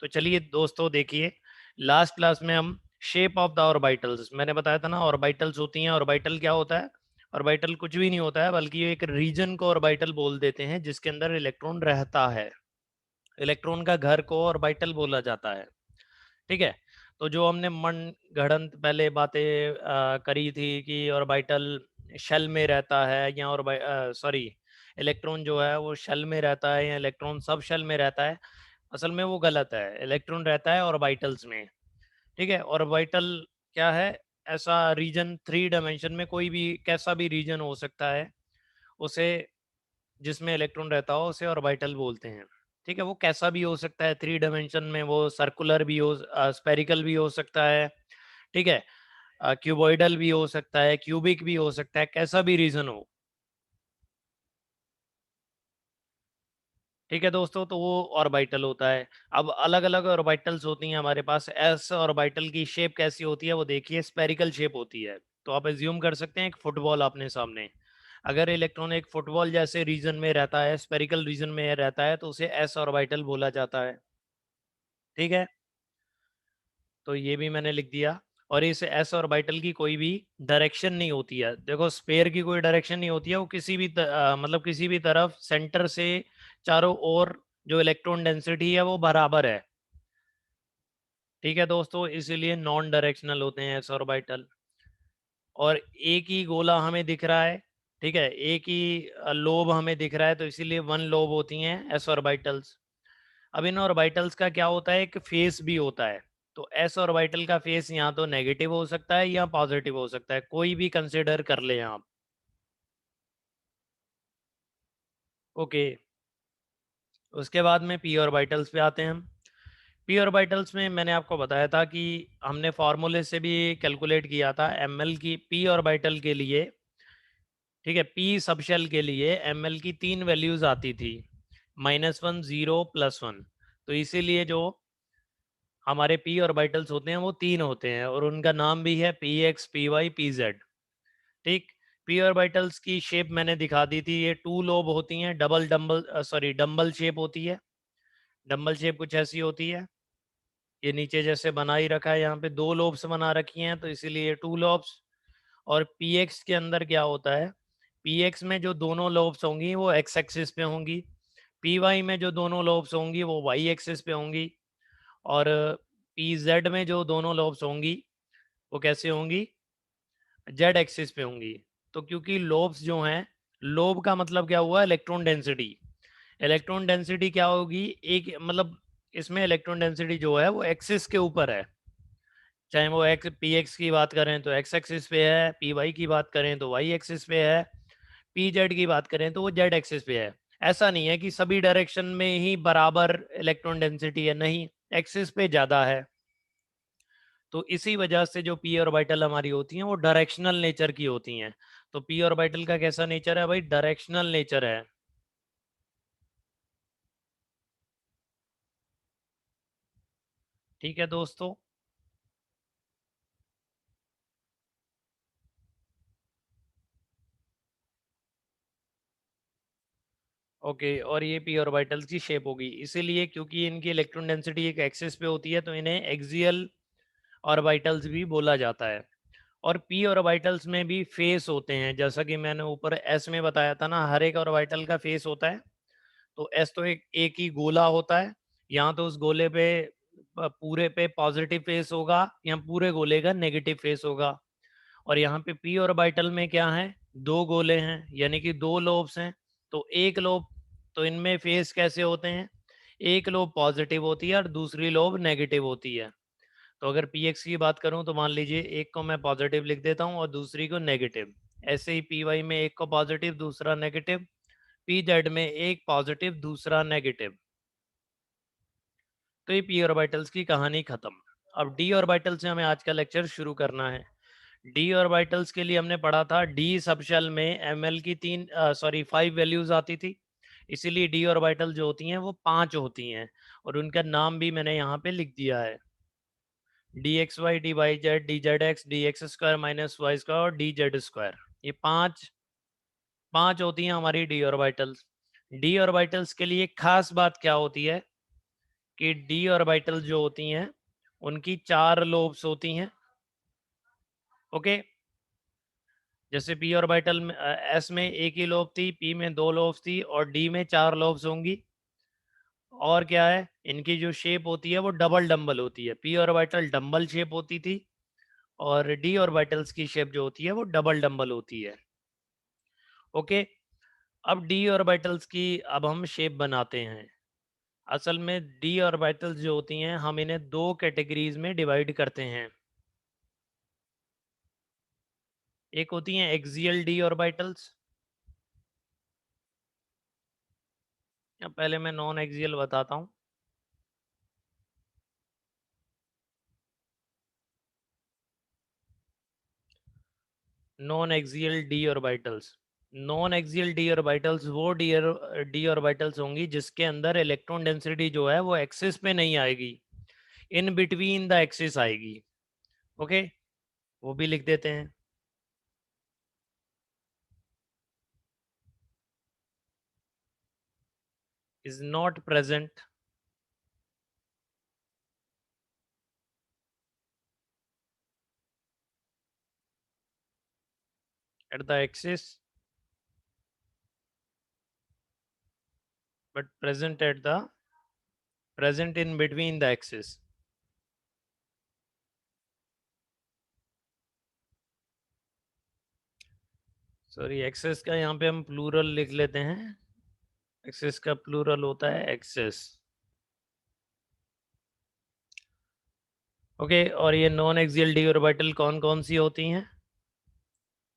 तो चलिए दोस्तों देखिए, लास्ट क्लास में हम शेप ऑफ द ऑर्बिटल्स, मैंने बताया था ना ऑर्बिटल्स होती हैं। ऑर्बिटल क्या होता है? ऑर्बिटल कुछ भी नहीं होता है, बल्कि ये एक रीजन को ऑर्बिटल बोल देते हैं जिसके अंदर इलेक्ट्रॉन रहता है। इलेक्ट्रॉन का घर को ऑर्बिटल बोला जाता है। ठीक है। तो जो हमने मन गढ़ंत पहले बातें करी थी कि ऑर्बिटल शेल में रहता है या और सॉरी, इलेक्ट्रॉन जो है वो शेल में रहता है या इलेक्ट्रॉन सब शेल में रहता है, असल में वो गलत है। इलेक्ट्रॉन रहता है ऑर्बिटल्स में। ठीक है। ऑर्बिटल क्या है? ऐसा रीजन, थ्री डायमेंशन में कोई भी कैसा भी रीजन हो सकता है, उसे जिसमें इलेक्ट्रॉन रहता हो उसे ऑर्बिटल बोलते हैं। ठीक है। वो कैसा भी हो सकता है थ्री डायमेंशन में, वो सर्कुलर भी हो, स्पेरिकल भी हो सकता है। ठीक है। क्यूबॉइडल भी हो सकता है, क्यूबिक भी हो सकता है, कैसा भी रीजन हो। ठीक है दोस्तों, तो वो ऑर्बिटल होता है। अब अलग अलग ऑर्बिटल्स होती हैं हमारे पास। एस ऑर्बिटल की शेप कैसी होती है वो देखिए, स्पेरिकल शेप होती है। तो आप एज्यूम कर सकते हैं एक फुटबॉल आपने सामने, अगर इलेक्ट्रॉन एक फुटबॉल जैसे रीजन में रहता है, स्पेरिकल रीजन में रहता है, तो उसे एस ऑर्बिटल बोला जाता है। ठीक है। तो ये भी मैंने लिख दिया। और इस एस ऑर्बिटल की कोई भी डायरेक्शन नहीं होती है। देखो स्पेयर की कोई डायरेक्शन नहीं होती है, वो किसी भी मतलब किसी भी तरफ सेंटर से चारों ओर जो इलेक्ट्रॉन डेंसिटी है वो बराबर है। ठीक है दोस्तों, इसीलिए नॉन डायरेक्शनल होते हैं एस ऑर्बिटल। और एक ही गोला हमें दिख रहा है। ठीक है। एक ही लोब हमें दिख रहा है, तो इसीलिए वन लोब होती हैं एस ऑर्बिटल्स। अब इन ऑर्बिटल्स का क्या होता है, एक फेस भी होता है। तो एस ऑर्बिटल का फेस यहाँ तो नेगेटिव हो सकता है या पॉजिटिव हो सकता है, कोई भी कंसिडर कर ले आप। ओके। उसके बाद में पी ऑर्बिटल्स पे आते हैं हम। पी ऑर्बिटल्स में मैंने आपको बताया था कि हमने फार्मूले से भी कैलकुलेट किया था एम एल की पी ऑर्बिटल के लिए। ठीक है। पी सबशेल के लिए एम एल की तीन वैल्यूज आती थी, -1, 0, +1। तो इसीलिए जो हमारे पी ऑर्बिटल्स होते हैं वो तीन होते हैं, और उनका नाम भी है P X, P Y, P Z. ठीक। पी ऑर्बिटल्स की शेप मैंने दिखा दी थी, ये टू लोब होती हैं, double dumbbell sorry dumbbell shape होती है। डम्बल शेप कुछ ऐसी होती है, ये नीचे जैसे बना ही रखा है, यहाँ पे दो लोब्स बना रखी हैं, तो इसीलिए टू लोब्स। और पी एक्स के अंदर क्या होता है, पी एक्स में जो दोनों लोब्स होंगी वो एक्स एक्सिस पे होंगी, पी वाई में जो दोनों लोब्स होंगी वो वाई एक्सिस पे होंगी, और पी जेड में जो दोनों लोब्स होंगी वो कैसे होंगी, जेड एक्सिस पे होंगी। तो क्योंकि लोब्स जो हैं, लोब का मतलब क्या हुआ, इलेक्ट्रॉन डेंसिटी। इलेक्ट्रॉन डेंसिटी क्या होगी, एक मतलब इसमें इलेक्ट्रॉन डेंसिटी जो है वो एक्सिस के ऊपर है। चाहे वो एक्स पी एक्स की बात करें तो एक्स एक्सिस पे है, पी वाई की बात करें तो वाई एक्सिस पे है, पी जेड की बात करें तो वो जेड एक्सिस पे है। ऐसा नहीं है कि सभी डायरेक्शन में ही बराबर इलेक्ट्रॉन डेंसिटी है, नहीं, एक्सिस पे ज़्यादा है। तो इसी वजह से जो पी ऑर्बिटल हमारी होती हैं वो डायरेक्शनल नेचर की होती हैं। तो पी ऑर्बिटल का कैसा नेचर है भाई, डायरेक्शनल नेचर है। ठीक है दोस्तों। ओके। और ये पी ऑर्बिटल्स की शेप होगी, इसीलिए क्योंकि इनकी इलेक्ट्रॉन डेंसिटी एक एक्सिस पे होती है तो इन्हें एक्सियल ऑर्बिटल्स भी बोला जाता है। और पी ऑर्बिटल्स में भी फेस होते हैं, जैसा कि मैंने ऊपर एस में बताया था ना, हर एक ऑर्बिटल का फेस होता है। तो एस तो एक ही गोला होता है, यहाँ तो उस गोले पे पूरे पे पॉजिटिव फेस होगा, यहाँ पूरे गोले का नेगेटिव फेस होगा। और यहाँ पे पी ऑर्बिटल में क्या है, दो गोले हैं यानी कि दो लोब्स हैं। तो एक लोब, तो इनमें फेस कैसे होते हैं, एक लोब पॉजिटिव होती है और दूसरी लोब नेगेटिव होती है। तो अगर पी एक्स की बात करूं तो मान लीजिए एक को मैं पॉजिटिव लिख देता हूं और दूसरी को नेगेटिव। ऐसे ही पी वाई में एक को पॉजिटिव दूसरा नेगेटिव, पी जेड में एक पॉजिटिव दूसरा नेगेटिव। तो ये पी ऑर्बिटल्स की कहानी खत्म। अब डी ऑर्बिटल से हमें आज का लेक्चर शुरू करना है। डी ऑर्बिटल्स के लिए हमने पढ़ा था डी सबशेल में एम एल की तीन सॉरी 5 वैल्यूज आती थी। इसीलिए डी ऑर्बिटल जो होती हैं वो 5 होती हैं, और उनका नाम भी मैंने यहाँ पे लिख दिया है, D X Y, D Y Z, D Z X, D X square minus Y square और डी जेड स्क्वायर। ये पांच पांच होती हैं हमारी डी ऑर्बिटल्स। डी ऑर्बिटल्स के लिए खास बात क्या होती है कि डी ऑर्बिटल जो होती हैं उनकी 4 लोब्स होती हैं। ओके, जैसे पी ऑर्बिटल में एस में एक ही लोब थी, पी में 2 लोब्स थी और डी में 4 लोब्स होंगी। और क्या है, इनकी जो शेप होती है वो डबल डम्बल होती है। पी ऑर्बिटल डम्बल शेप होती थी और डी ऑर्बिटल्स की शेप जो होती है वो डबल डम्बल होती है। ओके, अब डी ऑर्बिटल्स की अब हम शेप बनाते हैं। असल में डी ऑर्बिटल्स जो होती हैं हम इन्हें 2 कैटेगरीज में डिवाइड करते हैं। एक होती हैं एक्सियल डी ऑर्बिटल्स, या पहले मैं नॉन एक्सियल बताता हूँ। Non axial D orbitals, non axial D orbitals वो डी ऑर्बिटल्स होंगी जिसके अंदर इलेक्ट्रॉन डेंसिटी जो है वो एक्सिस पे नहीं आएगी, in between the axis okay. ओके, वो भी लिख देते हैं। Is not present at the axis but present in between the axis। Sorry, axes का यहाँ पे हम प्लूरल लिख लेते हैं। एक्सेस का प्लूरल होता है एक्सेस। ओके, और ये नॉन एक्सियल डी ऑर्बिटल कौन कौन सी होती हैं?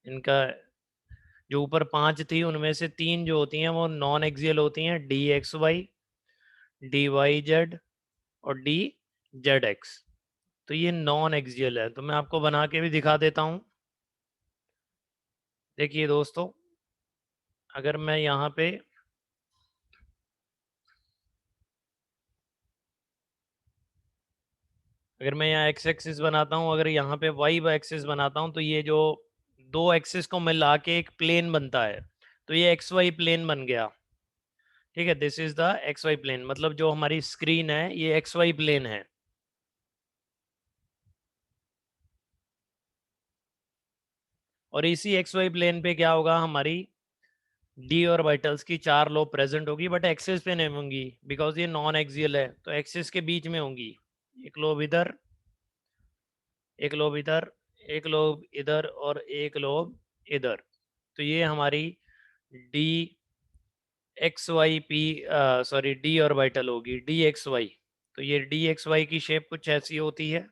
इनका जो ऊपर 5 थी उनमें से 3 जो होती हैं वो नॉन एक्सियल होती हैं, D X Y, D Y Z और डी जेड एक्स। तो ये नॉन एक्सियल है, तो मैं आपको बना के भी दिखा देता हूँ। देखिए दोस्तों, अगर मैं यहाँ पे अगर मैं यहाँ एक्स एक्सिस बनाता हूँ, अगर यहाँ पे वाई एक्सिस बनाता हूँ, तो ये जो 2 एक्सिस को मिला के एक प्लेन बनता है, तो ये एक्स वाई प्लेन बन गया। ठीक है, this is the X Y plane, मतलब जो हमारी स्क्रीन है ये एक्स वाई प्लेन है। और इसी एक्स वाई प्लेन पे क्या होगा, हमारी डी ऑर्बिटल्स की 4 लो प्रेजेंट होगी, बट एक्सिस पे नहीं होंगी बिकॉज ये नॉन एक्सियल है, तो एक्सिस के बीच में होंगी। एक लोब इधर, एक लोब इधर, एक लोब इधर और एक लोब इधर। तो ये हमारी D X Y P sorry D orbital होगी, डी एक्स वाई। तो ये डी एक्स वाई की शेप कुछ ऐसी होती है।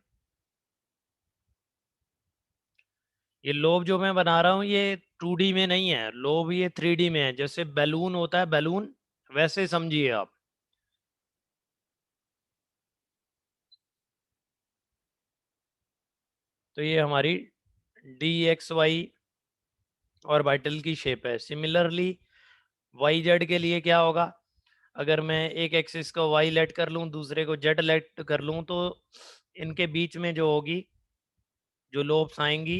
ये लोब जो मैं बना रहा हूँ ये 2D में नहीं है, लोब ये 3D में है, जैसे बैलून होता है, बैलून वैसे समझिए आप। तो ये हमारी डी एक्स वाई ऑर्बिटल की शेप है। सिमिलरली वाई जेड के लिए क्या होगा, अगर मैं एक एक्सिस को वाई लेट कर लूँ, दूसरे को जेड लेट कर लूँ, तो इनके बीच में जो होगी, जो लोब्स आएंगी,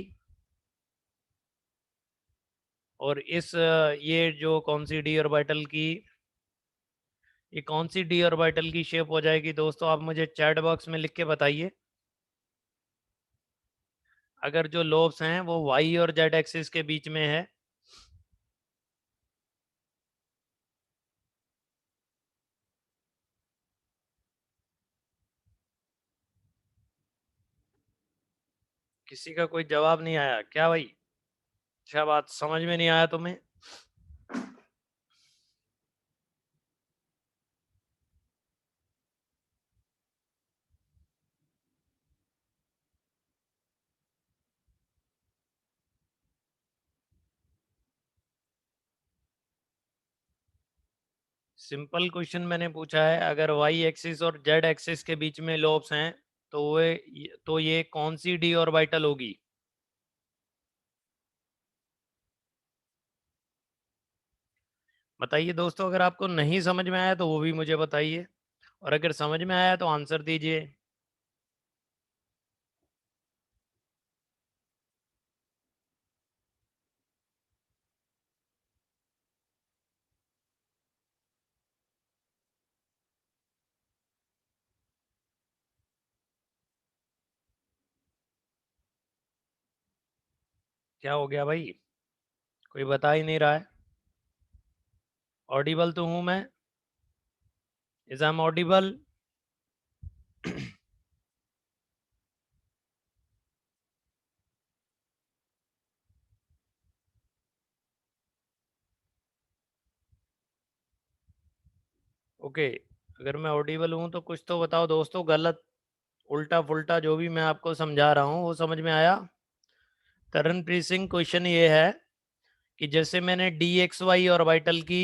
और इस ये जो कौन सी डी ऑर्बिटल की, ये कौन सी डी ऑर्बिटल की शेप हो जाएगी दोस्तों, आप मुझे चैट बॉक्स में लिख के बताइए। अगर जो लोब्स हैं वो वाई और जेड एक्सिस के बीच में है, किसी का कोई जवाब नहीं आया क्या भाई? अच्छा, बात समझ में नहीं आया तुम्हें? सिंपल क्वेश्चन मैंने पूछा है, अगर वाई एक्सिस और जेड एक्सिस के बीच में लोब्स हैं, तो ये कौन सी डी ऑर्बिटल होगी? बताइए दोस्तों, अगर आपको नहीं समझ में आया तो वो भी मुझे बताइए, और अगर समझ में आया तो आंसर दीजिए। क्या हो गया भाई? कोई बता ही नहीं रहा है। ऑडिबल तो हूं मैं। Is I am audible? Okay, अगर मैं ऑडिबल हूं तो कुछ तो बताओ दोस्तों। गलत, उल्टा फुल्टा जो भी मैं आपको समझा रहा हूं वो समझ में आया? तरनप्रीत सिंह, क्वेश्चन ये है कि जैसे मैंने डी एक्स वाई ऑर्बिटल की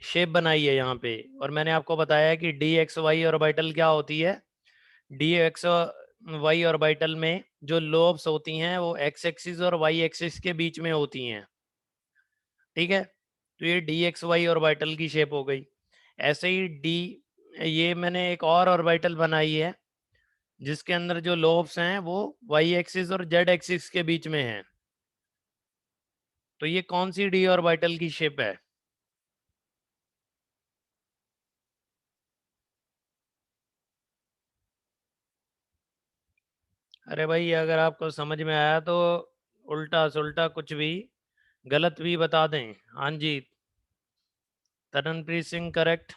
शेप बनाई है यहाँ पे, और मैंने आपको बताया कि डी एक्स वाई ऑर्बिटल क्या होती है। डी एक्स वाई ऑर्बिटल में जो लोब्स होती हैं वो एक्स एक्सिस और वाई एक्सिस के बीच में होती हैं। ठीक है, तो ये डी एक्स वाई ऑर्बिटल की शेप हो गई। ऐसे ही ये मैंने एक और ऑर्बिटल बनाई है जिसके अंदर जो लोब्स हैं वो वाई एक्सिस और जेड एक्सिस के बीच में हैं। तो ये कौन सी डी ऑर्बिटल की शेप है? अरे भाई, अगर आपको समझ में आया तो उल्टा सुल्टा कुछ भी गलत भी बता दें। हाँ जी, तरनप्रीत सिंह करेक्ट।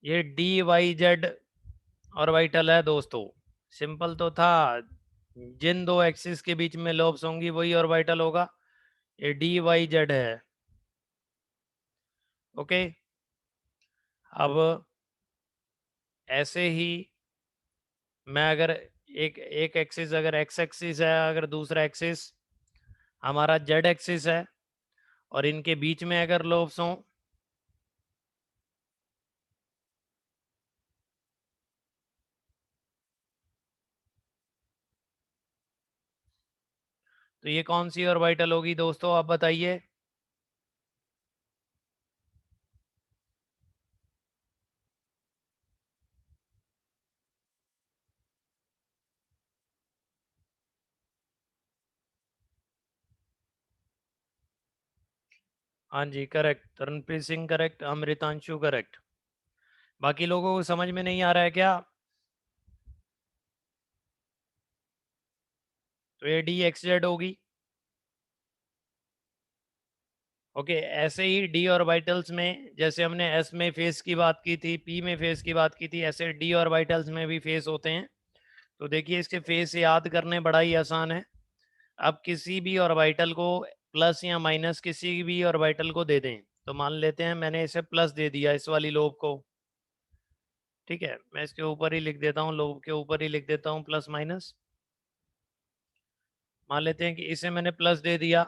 ये डी वाई जेड ऑर्बिटल है दोस्तों। सिंपल तो था। जिन दो एक्सिस के बीच में लोब्स होंगी वही ऑर्बिटल होगा। ये डी वाई जेड है। ओके, अब ऐसे ही मैं अगर एक एक एक्सिस अगर एक्स एक्सिस है, अगर दूसरा एक्सिस हमारा जेड एक्सिस है, और इनके बीच में अगर लोब्स हों, तो ये कौन सी ऑर्बिटल होगी दोस्तों, आप बताइए। हाँ जी, correct. Taranpreet Singh correct, Amritanshu correct. बाकी लोगों को समझ में नहीं आ रहा है क्या? तो ये डी एक्स जेड होगी। ओके, ऐसे ही डी ऑर्बिटल्स में जैसे हमने एस में फेस की बात की थी, पी में फेस की बात की थी, ऐसे डी ऑर्बिटल्स में भी फेस होते हैं। तो देखिए, इसके फेस याद करने बड़ा ही आसान है। अब किसी भी ऑर्बिटल को प्लस या माइनस किसी भी ऑर्बिटल को दे दें। तो मान लेते हैं मैंने इसे प्लस दे दिया, इस वाली लोब को। ठीक है, मैं इसके ऊपर ही लिख देता हूँ, लोब के ऊपर ही लिख देता हूँ प्लस माइनस। मान लेते हैं कि इसे मैंने प्लस दे दिया,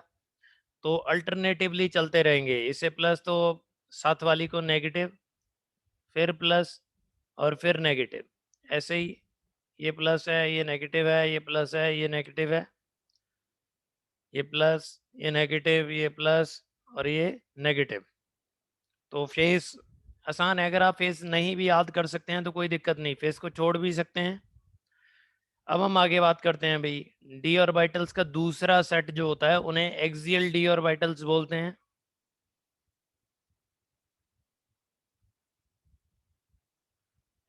तो अल्टरनेटिवली चलते रहेंगे। इसे प्लस तो साथ वाली को नेगेटिव, फिर प्लस, और फिर नेगेटिव। ऐसे ही ये प्लस है, ये नेगेटिव है, ये प्लस है, ये नेगेटिव है, ये प्लस, ये नेगेटिव, ये प्लस, और ये नेगेटिव। तो फेस आसान है। अगर आप फेस नहीं भी याद कर सकते हैं तो कोई दिक्कत नहीं, फेस को छोड़ भी सकते हैं। अब हम आगे बात करते हैं भाई, डी ऑर्बिटल्स का दूसरा सेट जो होता है उन्हें एक्सियल डी ऑर्बिटल्स बोलते हैं।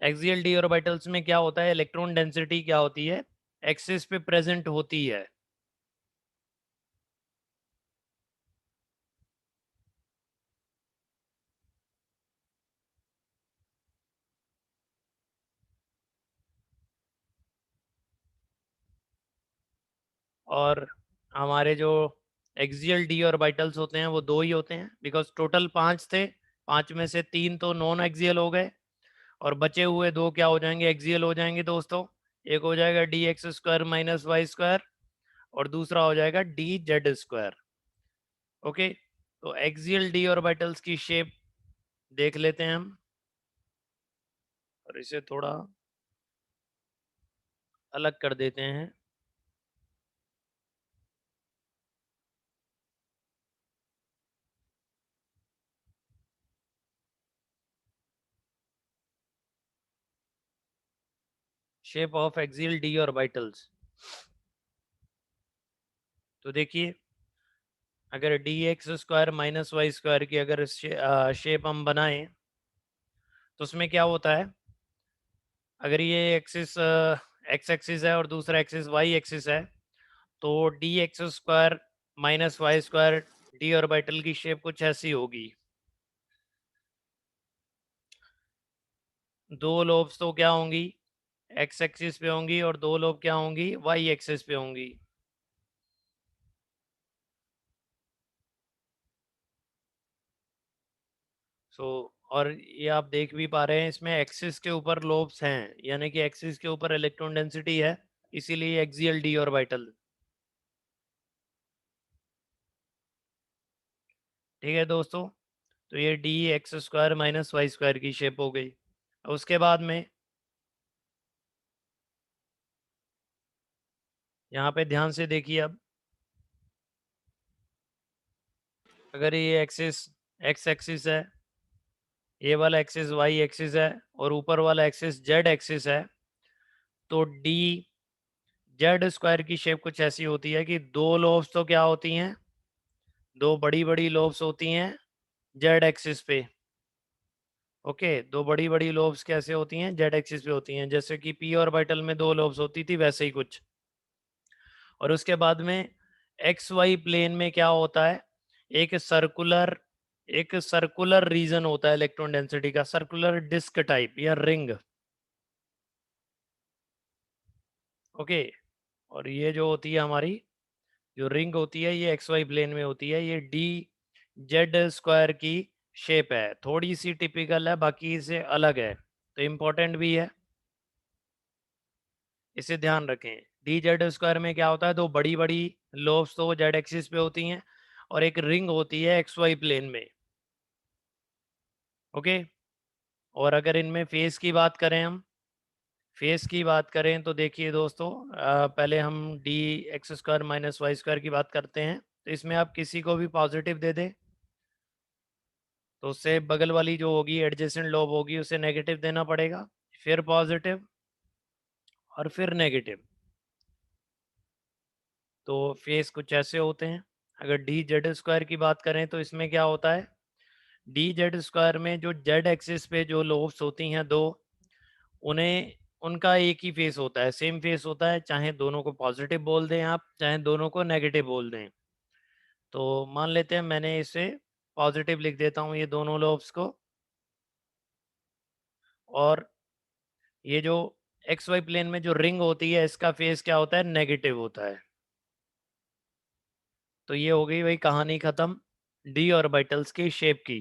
एक्सियल डी ऑर्बिटल्स में क्या होता है, इलेक्ट्रॉन डेंसिटी क्या होती है, एक्सिस पे प्रेजेंट होती है। और हमारे जो एक्सियल डी ऑर्बिटल्स होते हैं वो दो ही होते हैं, बिकॉज टोटल 5 थे। 5 में से 3 तो नॉन एक्सियल हो गए, और बचे हुए 2 क्या हो जाएंगे, एक्सियल हो जाएंगे दोस्तों। एक हो जाएगा D X square minus Y square, और दूसरा हो जाएगा डी जेड स्क्वायर। ओके, तो एक्सियल डी ऑर्बिटल्स की शेप देख लेते हैं हम, और इसे थोड़ा अलग कर देते हैं। Shape of axial D orbitals. तो देखिए, अगर D X square minus Y square की अगर शेप हम बनाएं, तो उसमें क्या होता है, अगर ये एक्सिस एक्स एक्सिस है और दूसरा एक्सिस वाई एक्सिस है, तो D X square minus Y square D orbital की शेप कुछ ऐसी होगी। दो लोब्स तो क्या होंगी, एक्स एक्सिस पे होंगी, और दो लोब क्या होंगी, वाई एक्सिस पे होंगी। सो और ये आप देख भी पा रहे हैं, इसमें एक्सिस के ऊपर लोब्स हैं, यानी कि एक्सिस के ऊपर इलेक्ट्रॉन डेंसिटी है, इसीलिए एक्सियल डी ऑर्बिटल। ठीक है दोस्तों, तो ये D X square minus Y square की शेप हो गई। उसके बाद में यहाँ पे ध्यान से देखिए, अब अगर ये एक्सिस एक्स एक्सिस है, ये वाला एक्सिस वाई एक्सिस है, और ऊपर वाला एक्सिस जेड एक्सिस है, तो डी जेड स्क्वायर की शेप कुछ ऐसी होती है कि दो लोब्स तो क्या होती हैं, दो बड़ी बड़ी लोब्स होती हैं जेड एक्सिस पे। ओके, दो बड़ी बड़ी लोब्स कैसे होती हैं, जेड एक्सिस पे होती हैं, जैसे कि पी ऑर्बिटल में दो लोब्स होती थी, वैसे ही कुछ। और उसके बाद में एक्स वाई प्लेन में क्या होता है, एक सर्कुलर एक सर्कुलर रीजन होता है इलेक्ट्रॉन डेंसिटी का, सर्कुलर डिस्क टाइप या रिंग। ओके, और ये जो होती है हमारी जो रिंग होती है, ये एक्स वाई प्लेन में होती है, ये डी जेड स्क्वायर की शेप है, थोड़ी सी टिपिकल है, बाकी से अलग है, तो इम्पोर्टेंट भी है, इसे ध्यान रखें। डी जेड स्क्वायर में क्या होता है, दो बड़ी बड़ी लोब्स तो जेड एक्सिस पे होती हैं, और एक रिंग होती है एक्स वाई प्लेन में। ओके, और अगर इनमें फेस की बात करें, हम फेस की बात करें तो देखिए दोस्तों, पहले हम D X square minus Y square की बात करते हैं, तो इसमें आप किसी को भी पॉजिटिव दे दें, तो उससे बगल वाली जो होगी एडजेसेंट लोब होगी उसे नेगेटिव देना पड़ेगा, फिर पॉजिटिव, और फिर नेगेटिव। तो फेस कुछ ऐसे होते हैं। अगर डी जेड स्क्वायर की बात करें तो इसमें क्या होता है, डी जेड स्क्वायर में जो जेड एक्सिस पे जो लोब्स होती हैं दो, उन्हें उनका एक ही फेस होता है, सेम फेस होता है, चाहे दोनों को पॉजिटिव बोल दें आप, चाहे दोनों को नेगेटिव बोल दें। तो मान लेते हैं, मैंने इसे पॉजिटिव लिख देता हूँ ये दोनों लोब्स को, और ये जो एक्स वाई प्लेन में जो रिंग होती है इसका फेस क्या होता है, नेगेटिव होता है। तो ये हो गई भाई कहानी खत्म डी ऑर्बिटल्स की शेप की।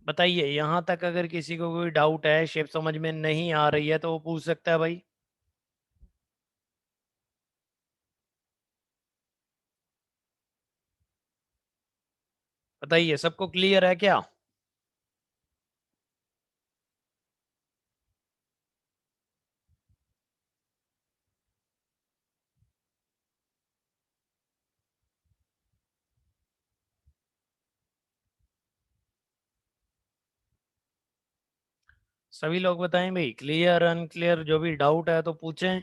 बताइए यहाँ तक अगर किसी को कोई डाउट है, शेप समझ में नहीं आ रही है, तो वो पूछ सकता है भाई। बताइए, सबको क्लियर है क्या? सभी लोग बताएं भाई, क्लियर अनक्लियर, जो भी डाउट है तो पूछें।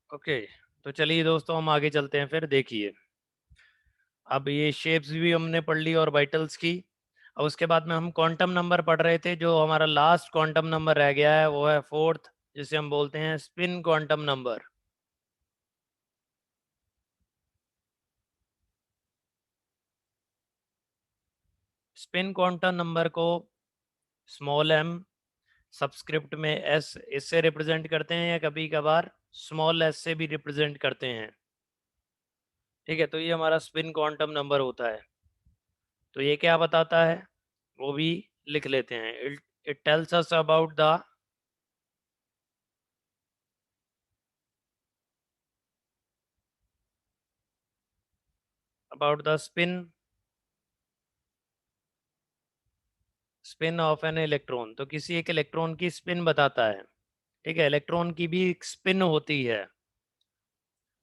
ओके, तो चलिए दोस्तों, हम आगे चलते हैं, फिर देखिए। अब ये शेप्स भी हमने पढ़ ली ऑर्बिटल्स की। अब उसके बाद में हम क्वांटम नंबर पढ़ रहे थे, जो हमारा लास्ट क्वांटम नंबर रह गया है वो है फोर्थ, जिसे हम बोलते हैं spin quantum number. Spin quantum number को स्मॉल एम सबस्क्रिप्ट में एस इससे रिप्रेजेंट करते हैं, या कभी कभार स्मॉल एस से भी रिप्रेजेंट करते हैं। ठीक है, तो ये हमारा स्पिन क्वांटम नंबर होता है। तो ये क्या बताता है वो भी लिख लेते हैं। It tells us about the spin off an electron, तो किसी एक इलेक्ट्रॉन की स्पिन बताता है। ठीक है, इलेक्ट्रॉन की भी एक स्पिन होती है।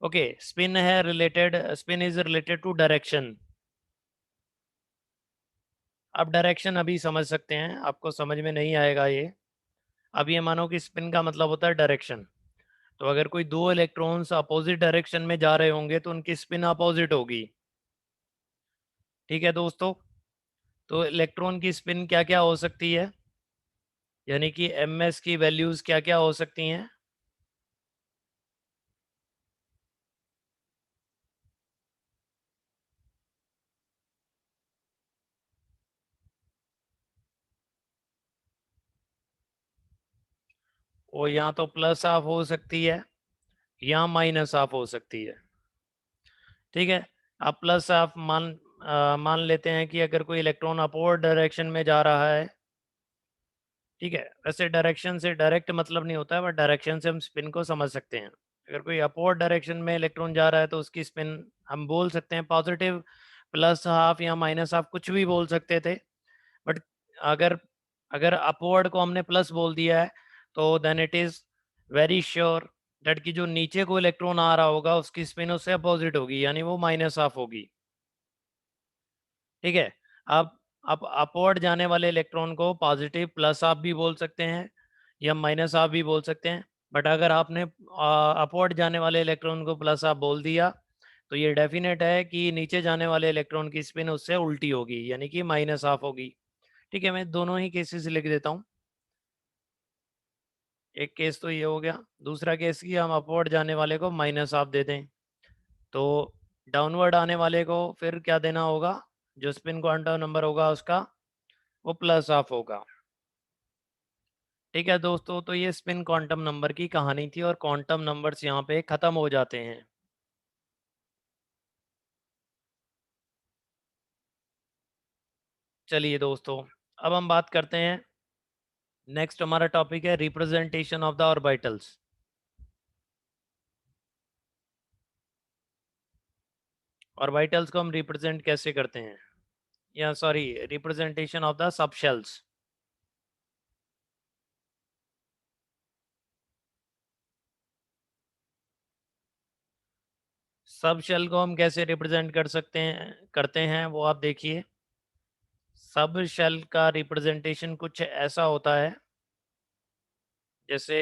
Okay, spin is related to direction. आप डायरेक्शन अभी समझ सकते हैं, आपको समझ में नहीं आएगा ये। अब ये मानो कि स्पिन का मतलब होता है डायरेक्शन। तो अगर कोई दो इलेक्ट्रॉन्स अपोजिट डायरेक्शन में जा रहे होंगे तो उनकी स्पिन अपोजिट होगी। ठीक है दोस्तों, तो इलेक्ट्रॉन की स्पिन क्या क्या हो सकती है, यानी कि ms की वैल्यूज क्या क्या हो सकती हैं। वो यहाँ तो प्लस हाफ हो सकती है या माइनस हाफ हो सकती है। ठीक है, अब प्लस हाफ मान लेते हैं कि अगर कोई इलेक्ट्रॉन अपवर्ड डायरेक्शन में जा रहा है। ठीक है, वैसे डायरेक्शन से डायरेक्ट मतलब नहीं होता है, बट डायरेक्शन से हम स्पिन को समझ सकते हैं। अगर कोई अपवर्ड डायरेक्शन में इलेक्ट्रॉन जा रहा है तो उसकी स्पिन हम बोल सकते हैं पॉजिटिव, प्लस हाफ या माइनस हाफ, कुछ भी बोल सकते थे। बट अगर अगर अपवर्ड को हमने प्लस बोल दिया है तो then it is very sure that कि जो नीचे को इलेक्ट्रॉन आ रहा होगा उसकी स्पिन उससे अपोजिट होगी, यानी वो माइनस हाफ होगी। ठीक है, अब अपवर्ड जाने वाले इलेक्ट्रॉन को पॉजिटिव प्लस हाफ भी बोल सकते हैं या माइनस हाफ भी बोल सकते हैं। बट अगर आपने अपवर्ड जाने वाले इलेक्ट्रॉन को प्लस हाफ बोल दिया तो ये डेफिनेट है कि नीचे जाने वाले इलेक्ट्रॉन की स्पिन उससे उल्टी होगी, यानी कि माइनस हाफ होगी। ठीक है, मैं दोनों ही केसेस लिख देता हूँ। एक केस तो ये हो गया, दूसरा केस कि हम अपवर्ड जाने वाले को माइनस हाफ दे दें, तो डाउनवर्ड आने वाले को फिर क्या देना होगा, जो स्पिन क्वांटम नंबर होगा उसका वो प्लस हाफ होगा। ठीक है दोस्तों, तो ये स्पिन क्वांटम नंबर की कहानी थी और क्वांटम नंबर्स यहाँ पे ख़त्म हो जाते हैं। चलिए दोस्तों, अब हम बात करते हैं, नेक्स्ट हमारा टॉपिक है representation of the orbitals. Orbitals को हम रिप्रेजेंट कैसे करते हैं, या sorry, representation of the subshells. Subshell को हम कैसे रिप्रेजेंट कर सकते हैं करते हैं वो आप देखिए। सब शेल का रिप्रेजेंटेशन कुछ ऐसा होता है, जैसे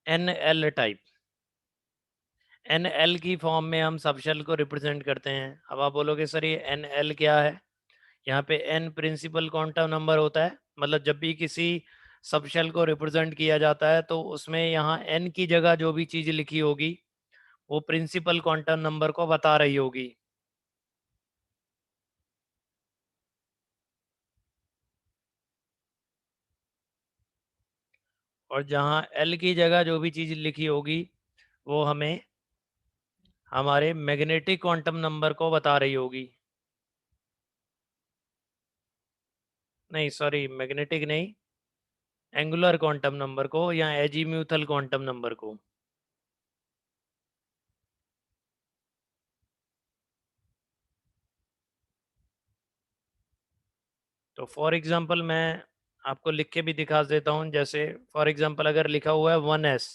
n l type. N l की फॉर्म में हम सब शेल को रिप्रेजेंट करते हैं। अब आप बोलोगे सर ये एन एल क्या है। यहाँ पे एन प्रिंसिपल क्वांटम नंबर होता है, मतलब जब भी किसी सब शेल को रिप्रेजेंट किया जाता है तो उसमें यहाँ एन की जगह जो भी चीज़ लिखी होगी वो प्रिंसिपल क्वांटम नंबर को बता रही होगी। और जहाँ एल की जगह जो भी चीज़ लिखी होगी वो हमें हमारे मैग्नेटिक क्वांटम नंबर को बता रही होगी। नहीं सॉरी, मैग्नेटिक नहीं, एंगुलर क्वांटम नंबर को या एजीम्यूथल क्वांटम नंबर को। तो फॉर एग्जांपल मैं आपको लिख के भी दिखा देता हूँ। जैसे फॉर एग्जांपल अगर लिखा हुआ है 1s,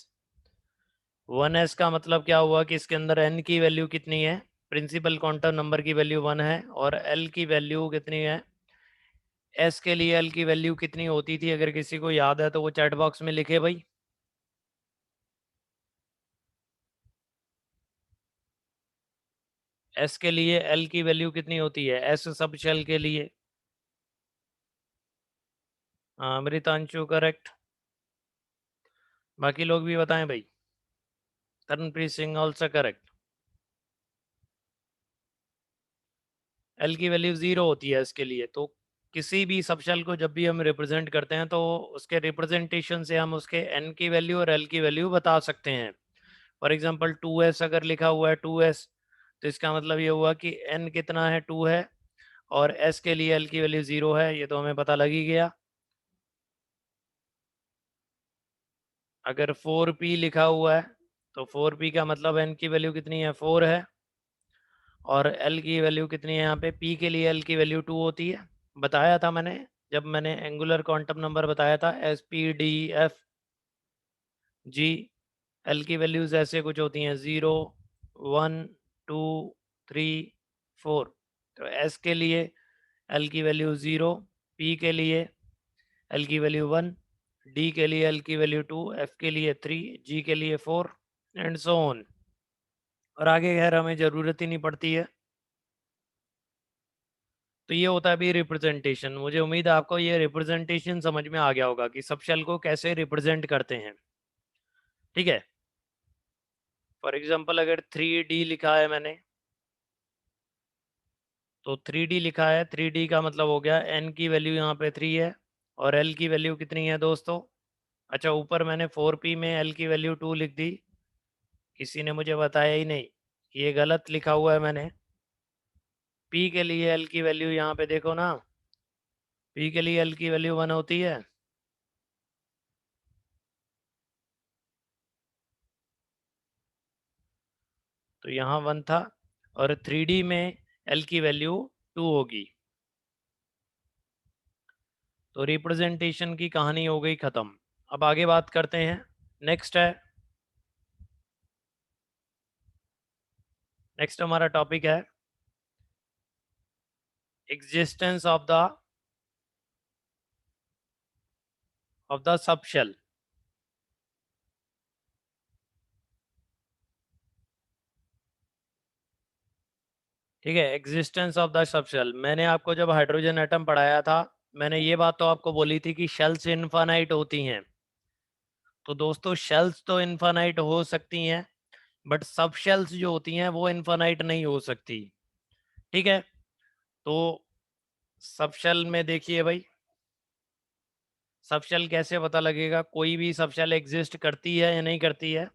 1s का मतलब क्या हुआ कि इसके अंदर n की वैल्यू कितनी है, प्रिंसिपल क्वांटम नंबर की वैल्यू 1 है, और l की वैल्यू कितनी है, s के लिए l की वैल्यू कितनी होती थी, अगर किसी को याद है तो वो चैट बॉक्स में लिखे भाई। s के लिए l की वैल्यू कितनी होती है, s सब शेल के लिए। हाँ अमृतांशु करेक्ट, बाकी लोग भी बताएं भाई। Taranpreet Singh also correct. L की वैल्यू 0 होती है इसके लिए। तो किसी भी सबशेल को जब भी हम रिप्रेजेंट करते हैं तो उसके रिप्रेजेंटेशन से हम उसके एन की वैल्यू और एल की वैल्यू बता सकते हैं। फॉर एग्जांपल 2s अगर लिखा हुआ है 2s, तो इसका मतलब ये हुआ कि एन कितना है, 2 है, और एस के लिए एल की वैल्यू 0 है, ये तो हमें पता लग ही गया। अगर 4p लिखा हुआ है तो 4p का मतलब एन की वैल्यू कितनी है, 4 है, और एल की वैल्यू कितनी है, यहाँ पे पी के लिए एल की वैल्यू 2 होती है। बताया था मैंने जब मैंने एंगुलर क्वांटम नंबर बताया था, S P D F G. L की वैल्यूज ऐसे कुछ होती हैं, 0 1 2 3 4। तो एस के लिए एल की वैल्यू 0, पी के लिए एल की वैल्यू 1, डी के लिए एल की वैल्यू 2, एफ के लिए 3, जी के लिए 4, एंड सो ऑन। और आगे खैर हमें ज़रूरत ही नहीं पड़ती है। तो ये होता है अभी रिप्रेजेंटेशन। मुझे उम्मीद है आपको ये रिप्रेजेंटेशन समझ में आ गया होगा कि सब शेल को कैसे रिप्रेजेंट करते हैं। ठीक है, फॉर एग्जांपल अगर 3D लिखा है मैंने, तो 3D लिखा है, 3D का मतलब हो गया n की वैल्यू यहाँ पे 3 है और l की वैल्यू कितनी है दोस्तों? अच्छा, ऊपर मैंने 4p में l की वैल्यू 2 लिख दी, किसी ने मुझे बताया ही नहीं, ये गलत लिखा हुआ है मैंने। p के लिए l की वैल्यू यहाँ पे देखो ना, p के लिए l की वैल्यू 1 होती है। तो यहाँ 1 था और 3D में l की वैल्यू 2 होगी। तो रिप्रेजेंटेशन की कहानी हो गई ख़त्म। अब आगे बात करते हैं। नेक्स्ट है, नेक्स्ट हमारा टॉपिक है existence of the subshell. ठीक है, existence of the subshell. मैंने आपको जब हाइड्रोजन एटम पढ़ाया था, मैंने ये बात तो आपको बोली थी कि शेल्स इनफाइनाइट होती हैं। तो दोस्तों शेल्स तो इनफाइनाइट हो सकती हैं, बट सब शेल्स जो होती हैं वो इनफाइनाइट नहीं हो सकती। ठीक है, तो सब शेल में देखिए भाई, सब शेल कैसे पता लगेगा कोई भी सब शेल एग्जिस्ट करती है या नहीं करती है?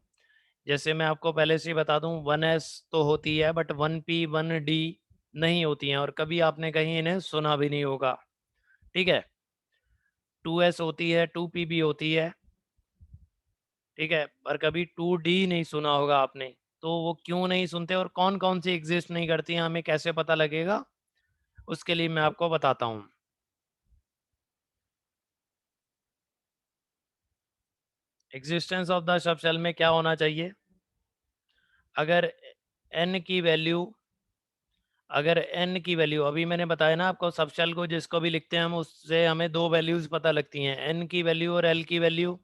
जैसे मैं आपको पहले से ही बता दूं, 1s तो होती है बट 1p 1d नहीं होती हैं, और कभी आपने कहीं इन्हें सुना भी नहीं होगा। ठीक है, 2s होती है, 2p भी होती है। ठीक है, पर कभी 2d नहीं सुना होगा आपने। तो वो क्यों नहीं सुनते और कौन कौन सी एग्जिस्ट नहीं करती हैं, हमें कैसे पता लगेगा? उसके लिए मैं आपको बताता हूँ। Existence of the subshell में क्या होना चाहिए? अगर n की वैल्यू, अगर n की वैल्यू, अभी मैंने बताया ना आपको, सब शेल को जिसको भी लिखते हैं हम, उससे हमें दो वैल्यूज पता लगती हैं, n की वैल्यू और l की वैल्यू।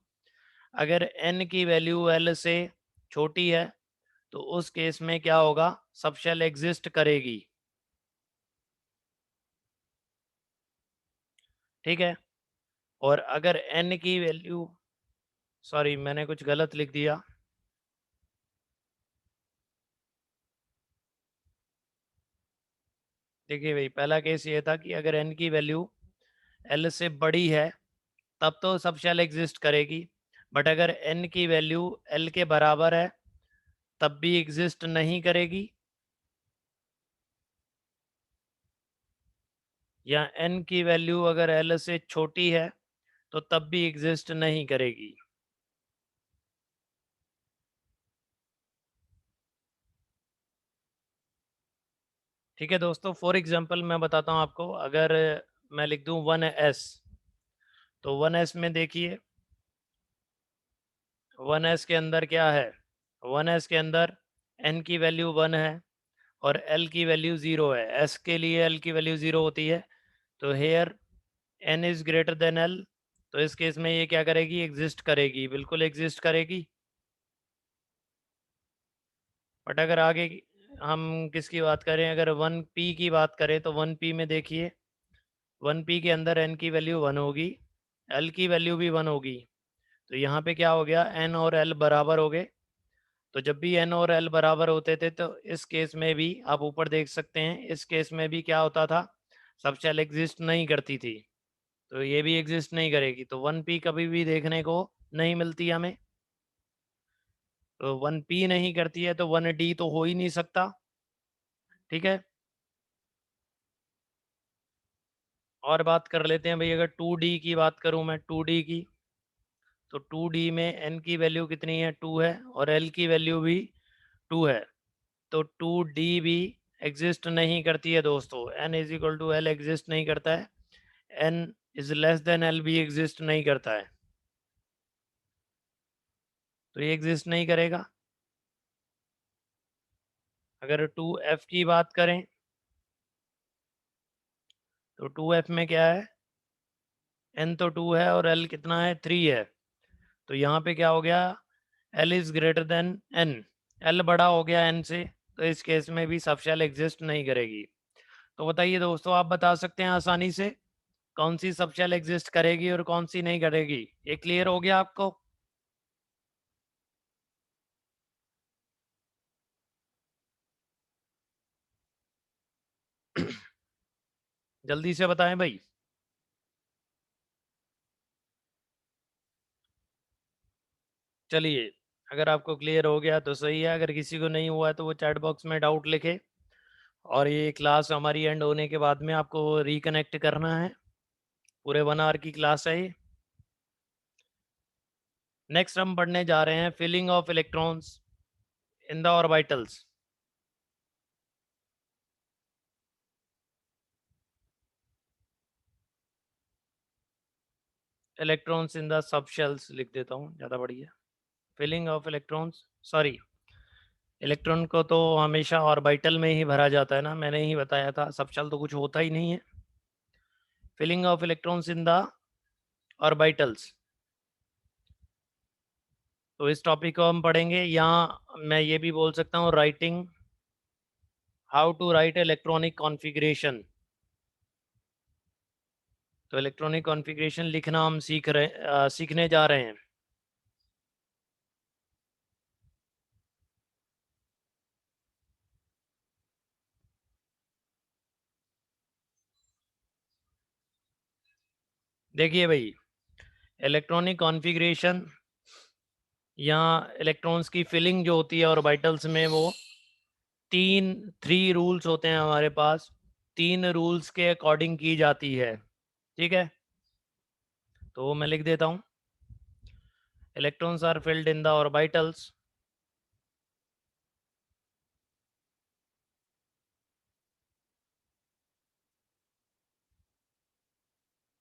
अगर n की वैल्यू l से छोटी है तो उस केस में क्या होगा? सब शेल एग्जिस्ट करेगी। ठीक है, और अगर n की वैल्यू, सॉरी मैंने कुछ गलत लिख दिया। देखिए भाई, पहला केस ये था कि अगर n की वैल्यू l से बड़ी है तब तो सब शेल एग्जिस्ट करेगी, बट अगर n की वैल्यू l के बराबर है तब भी एग्जिस्ट नहीं करेगी, या n की वैल्यू अगर l से छोटी है तो तब भी एग्जिस्ट नहीं करेगी। ठीक है दोस्तों, फॉर एग्जांपल मैं बताता हूँ आपको, अगर मैं लिख दूँ 1s, तो 1s में देखिए, 1s के अंदर क्या है? 1s के अंदर n की वैल्यू 1 है और l की वैल्यू 0 है। s के लिए l की वैल्यू 0 होती है, तो here n is greater than l, तो इस केस में ये क्या करेगी? एग्जिस्ट करेगी, बिल्कुल एग्जिस्ट करेगी। बट अगर आगे हम किसकी बात करें, अगर 1p की बात करें, तो 1p में देखिए, 1p के अंदर n की वैल्यू 1 होगी, l की वैल्यू भी 1 होगी, तो यहाँ पे क्या हो गया? n और l बराबर हो गए। तो जब भी n और l बराबर होते थे तो इस केस में भी आप ऊपर देख सकते हैं, इस केस में भी क्या होता था? सब शेल एग्जिस्ट नहीं करती थी, तो ये भी एग्जिस्ट नहीं करेगी, तो 1p कभी भी देखने को नहीं मिलती हमें। तो 1p नहीं करती है तो 1d तो हो ही नहीं सकता। ठीक है, और बात कर लेते हैं भाई, अगर 2d की बात करूं मैं, 2d की, तो 2d में n की वैल्यू कितनी है? 2 है और l की वैल्यू भी 2 है, तो 2d भी एग्जिस्ट नहीं करती है दोस्तों। n is equal to l exist नहीं करता है, n is less than l भी एग्जिस्ट नहीं करता है, तो ये एग्जिस्ट नहीं करेगा। अगर 2f की बात करें, तो 2f में क्या है? n तो 2 है और l कितना है? 3 है, तो यहाँ पे क्या हो गया? l is greater than n, L बड़ा हो गया एन से, तो इस केस में भी सब शेल एग्जिस्ट नहीं करेगी। तो बताइए दोस्तों, आप बता सकते हैं आसानी से कौन सी सब शेल एग्जिस्ट करेगी और कौन सी नहीं करेगी? ये क्लियर हो गया आपको? जल्दी से बताएं भाई। चलिए, अगर आपको क्लियर हो गया तो सही है, अगर किसी को नहीं हुआ है तो वो चैट बॉक्स में डाउट लिखे। और ये क्लास हमारी एंड होने के बाद में आपको रिकनेक्ट करना है, पूरे 1 आवर की क्लास है ये। नेक्स्ट हम पढ़ने जा रहे हैं filling of electrons in the orbitals. Electrons in the subshells लिख देता हूँ, ज़्यादा बढ़िया। Filling of electrons, sorry, electron को तो हमेशा ऑर्बिटल में ही भरा जाता है ना, मैंने ही बताया था, सब शेल तो कुछ होता ही नहीं है। Filling of electrons in the orbitals, तो इस टॉपिक को हम पढ़ेंगे। यहाँ मैं ये भी बोल सकता हूँ writing, how to write electronic configuration. तो इलेक्ट्रॉनिक कॉन्फ़िगरेशन लिखना हम सीखने जा रहे हैं। देखिए भाई, इलेक्ट्रॉनिक कॉन्फ़िगरेशन, यहाँ इलेक्ट्रॉन्स की फिलिंग जो होती है ऑर्बिटल्स में, वो तीन थ्री रूल्स होते हैं हमारे पास, तीन रूल्स के अकॉर्डिंग की जाती है। ठीक है, तो वो मैं लिख देता हूँ। Electrons are filled in the orbitals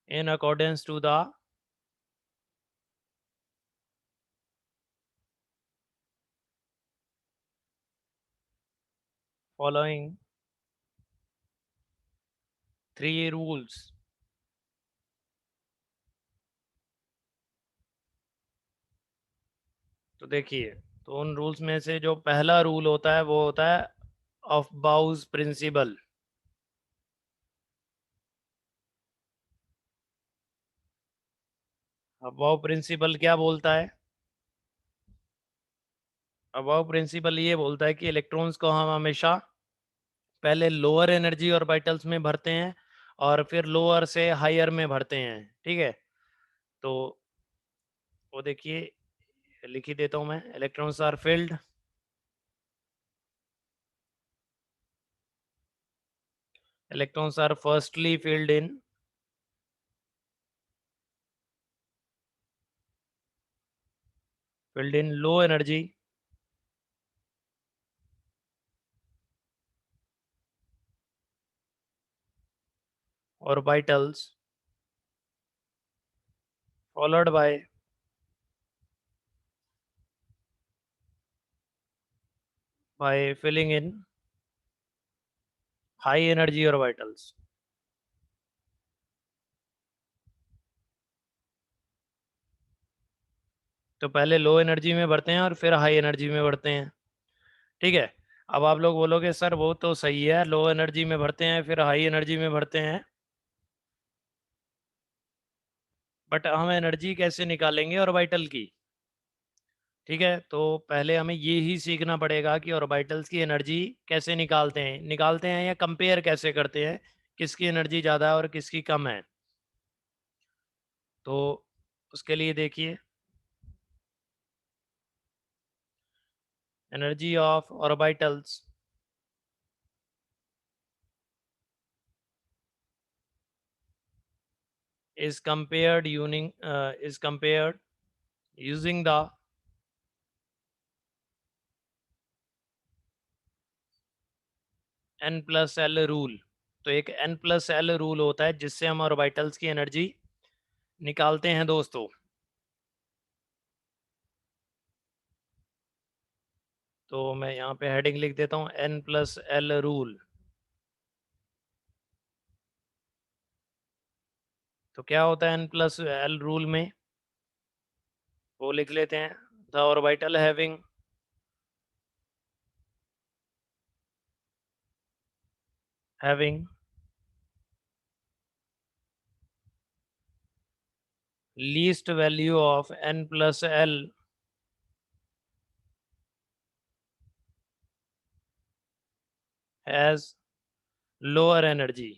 in accordance to the following three rules। तो देखिए, तो उन रूल्स में से जो पहला रूल होता है वो होता है Aufbau principle. Aufbau principle क्या बोलता है? अबाउ प्रिंसिपल ये बोलता है कि इलेक्ट्रॉन्स को हम हमेशा पहले लोअर एनर्जी ऑर्बिटल्स में भरते हैं और फिर लोअर से हायर में भरते हैं। ठीक है, तो वो देखिए, लिख ही देता हूँ मैं। Electrons are filled, electrons are firstly filled in low energy orbitals, followed by filling in high energy orbitals। तो पहले लो एनर्जी में भरते हैं और फिर हाई एनर्जी में भरते हैं। ठीक है, अब आप लोग बोलोगे सर वो तो सही है, लो एनर्जी में भरते हैं फिर हाई एनर्जी में भरते हैं, बट हम एनर्जी कैसे निकालेंगे ऑर्बिटल की? ठीक है, तो पहले हमें ये ही सीखना पड़ेगा कि ऑर्बिटल्स की एनर्जी कैसे निकालते हैं या कंपेयर कैसे करते हैं, किसकी एनर्जी ज़्यादा है और किसकी कम है। तो उसके लिए देखिए, energy of orbitals is compared using the n plus L rule. तो एक n प्लस एल रूल होता है जिससे हम ऑर्बिटल्स की एनर्जी निकालते हैं दोस्तों। तो मैं यहाँ पे हेडिंग लिख देता हूँ, n प्लस एल रूल। तो क्या होता है n प्लस एल रूल में, वो लिख लेते हैं। The orbital having having least value of n plus L has lower energy।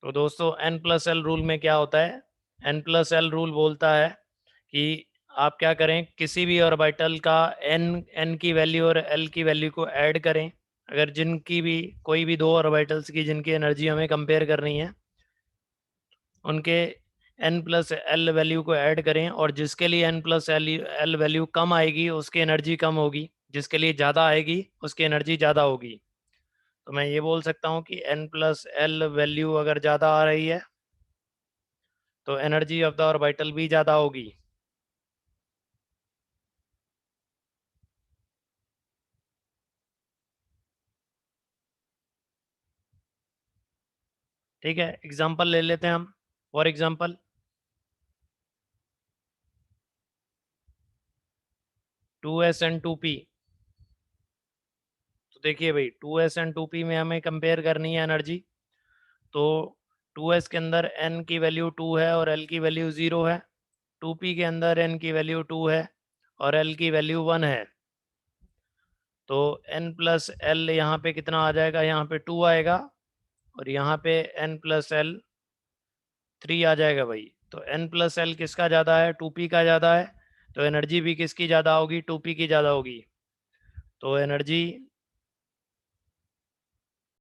तो दोस्तों n प्लस एल रूल में क्या होता है, n प्लस एल रूल बोलता है कि आप क्या करें, किसी भी ऑर्बिटल का n की वैल्यू और l की वैल्यू को ऐड करें। अगर जिनकी भी कोई भी दो ऑर्बिटल्स की जिनकी एनर्जी हमें कंपेयर करनी है, उनके n प्लस एल वैल्यू को ऐड करें, और जिसके लिए n प्लस एल वैल्यू कम आएगी उसकी एनर्जी कम होगी, जिसके लिए ज़्यादा आएगी उसकी एनर्जी ज़्यादा होगी। तो मैं ये बोल सकता हूँ कि n प्लस एल वैल्यू अगर ज़्यादा आ रही है तो एनर्जी ऑफ द ऑर्बिटल भी ज़्यादा होगी। ठीक है, एग्जांपल ले लेते हैं हम। For example 2s and 2p। तो देखिए भाई 2s एंड 2p में हमें कंपेयर करनी है एनर्जी। तो 2s के अंदर n की वैल्यू 2 है और l की वैल्यू 0 है। 2p के अंदर n की वैल्यू 2 है और l की वैल्यू 1 है। तो n प्लस एल यहाँ पे कितना आ जाएगा, यहाँ पे 2 आएगा, और यहाँ पे n प्लस एल 3 आ जाएगा भाई। तो n प्लस एल किसका ज़्यादा है, 2p का ज़्यादा है। तो एनर्जी भी किसकी ज़्यादा होगी, 2p की ज़्यादा होगी। तो एनर्जी